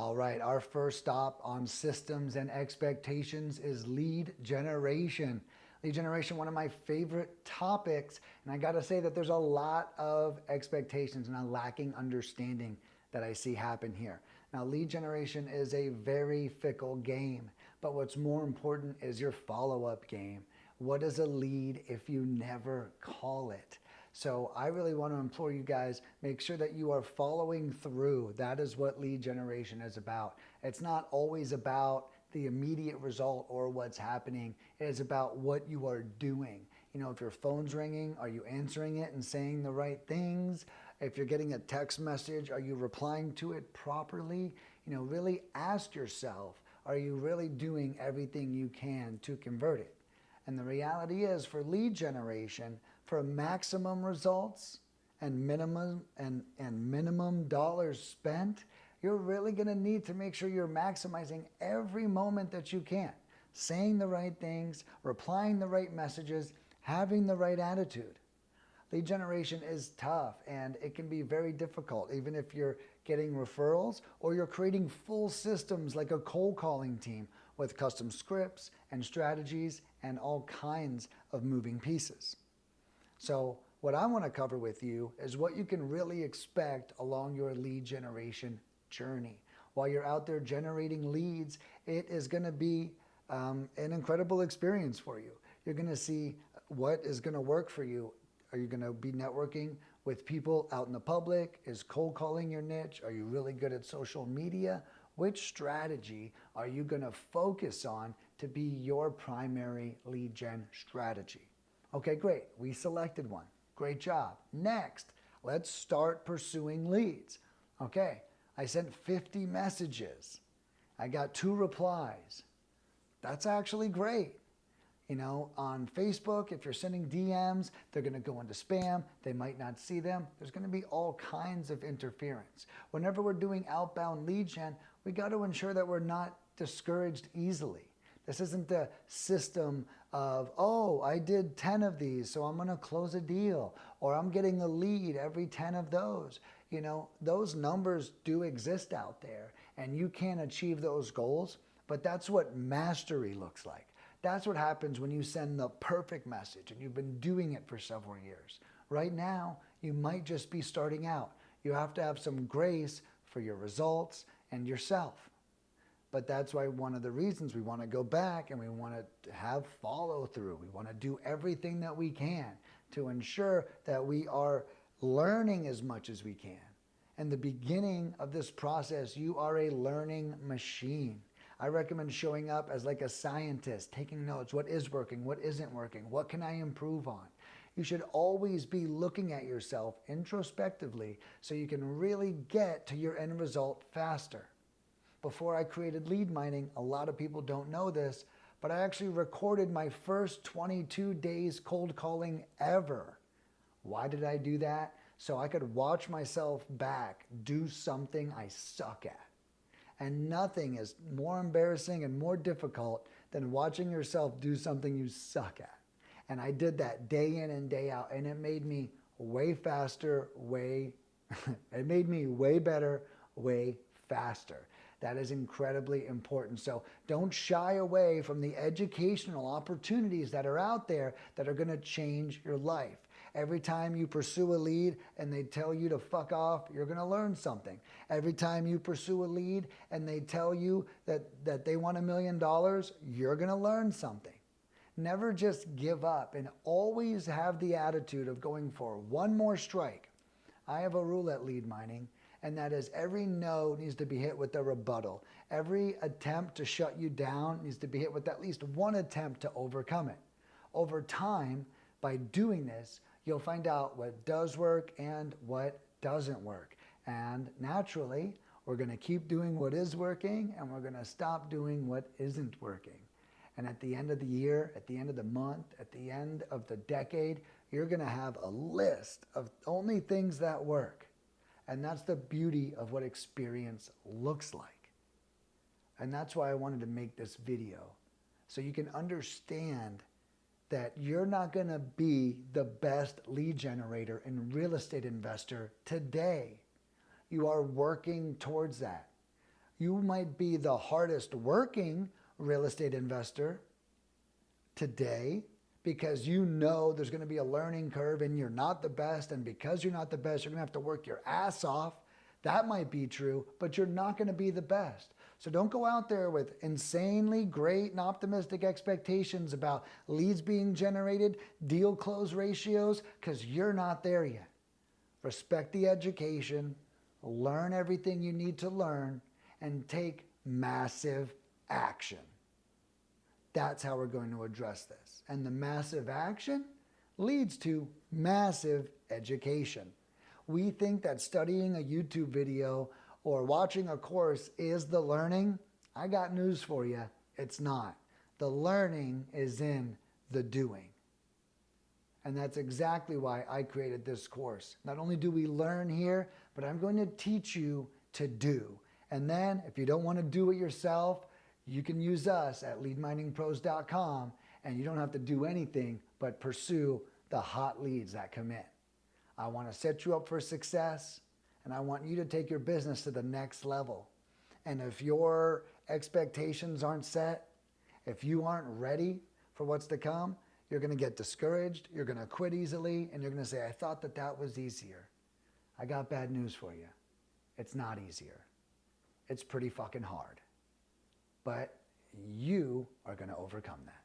All right, our first stop on systems and expectations is lead generation. Lead generation, one of my favorite topics, and I gotta say that there's a lot of expectations and a lacking understanding that I see happen here. Now, lead generation is a very fickle game, but what's more important is your follow-up game. What is a lead if you never call it? So I really want to implore you guys, make sure that you are following through. That is what lead generation is about. It's not always about the immediate result or what's happening. It is about what you are doing. You know, if your phone's ringing, are you answering it and saying the right things? If you're getting a text message, are you replying to it properly? You know, really ask yourself, are you really doing everything you can to convert it? And the reality is, for lead generation, for maximum results and minimum dollars spent, you're really going to need to make sure you're maximizing every moment that you can, saying the right things, replying the right messages, having the right attitude. Lead generation is tough and it can be very difficult, even if you're getting referrals or you're creating full systems like a cold calling team with custom scripts and strategies and all kinds of moving pieces. So what I want to cover with you is what you can really expect along your lead generation journey. While you're out there generating leads, it is going to be an incredible experience for you. You're going to see what is going to work for you. Are you going to be networking with people out in the public? Is cold calling your niche? Are you really good at social media? Which strategy are you going to focus on to be your primary lead gen strategy? Okay, great. We selected one. Great job. Next, let's start pursuing leads. Okay, I sent 50 messages. I got 2 replies. That's actually great. You know, on Facebook, if you're sending DMs, they're going to go into spam. They might not see them. There's going to be all kinds of interference. Whenever we're doing outbound lead gen, we got to ensure that we're not discouraged easily. This isn't the system of, oh, I did 10 of these, so I'm going to close a deal, or I'm getting a lead every 10 of those. You know, those numbers do exist out there, and you can achieve those goals, but that's what mastery looks like. That's what happens when you send the perfect message, and you've been doing it for several years. Right now, you might just be starting out. You have to have some grace for your results and yourself. But that's why one of the reasons we want to go back and we want to have follow through. We want to do everything that we can to ensure that we are learning as much as we can. In the beginning of this process, you are a learning machine. I recommend showing up as like a scientist, taking notes. What is working? What isn't working? What can I improve on? You should always be looking at yourself introspectively so you can really get to your end result faster. Before I created lead mining, a lot of people don't know this, but I actually recorded my first 22 days cold calling ever. Why did I do that? So I could watch myself back do something I suck at. And nothing is more embarrassing and more difficult than watching yourself do something you suck at. And I did that day in and day out, and it made me way faster, it made me way better, way faster. That is incredibly important. So don't shy away from the educational opportunities that are out there that are going to change your life. Every time you pursue a lead and they tell you to fuck off, you're going to learn something. Every time you pursue a lead and they tell you that they want $1 million, you're going to learn something. Never just give up and always have the attitude of going for one more strike. I have a rule at Lead Mining, and that is every no needs to be hit with a rebuttal. Every attempt to shut you down needs to be hit with at least one attempt to overcome it. Over time, by doing this, you'll find out what does work and what doesn't work. And naturally, we're going to keep doing what is working, and we're going to stop doing what isn't working. And at the end of the year, at the end of the month, at the end of the decade, you're going to have a list of only things that work. And that's the beauty of what experience looks like. And that's why I wanted to make this video, so you can understand that you're not going to be the best lead generator and real estate investor today. You are working towards that. You might be the hardest working real estate investor today because you know there's going to be a learning curve and you're not the best. And because you're not the best, you're going to have to work your ass off. That might be true, but you're not going to be the best. So don't go out there with insanely great and optimistic expectations about leads being generated, deal close ratios, because you're not there yet. Respect the education, learn everything you need to learn, and take massive action. That's how we're going to address this. And the massive action leads to massive education. We think that studying a YouTube video or watching a course is the learning. I got news for you. It's not. The learning is in the doing. And that's exactly why I created this course. Not only do we learn here, but I'm going to teach you to do. And then if you don't want to do it yourself, you can use us at leadminingpros.com, and you don't have to do anything but pursue the hot leads that come in. I want to set you up for success, and I want you to take your business to the next level. And if your expectations aren't set, if you aren't ready for what's to come, you're going to get discouraged, you're going to quit easily, and you're going to say, I thought that was easier. I got bad news for you. It's not easier. It's pretty fucking hard. But you are going to overcome that.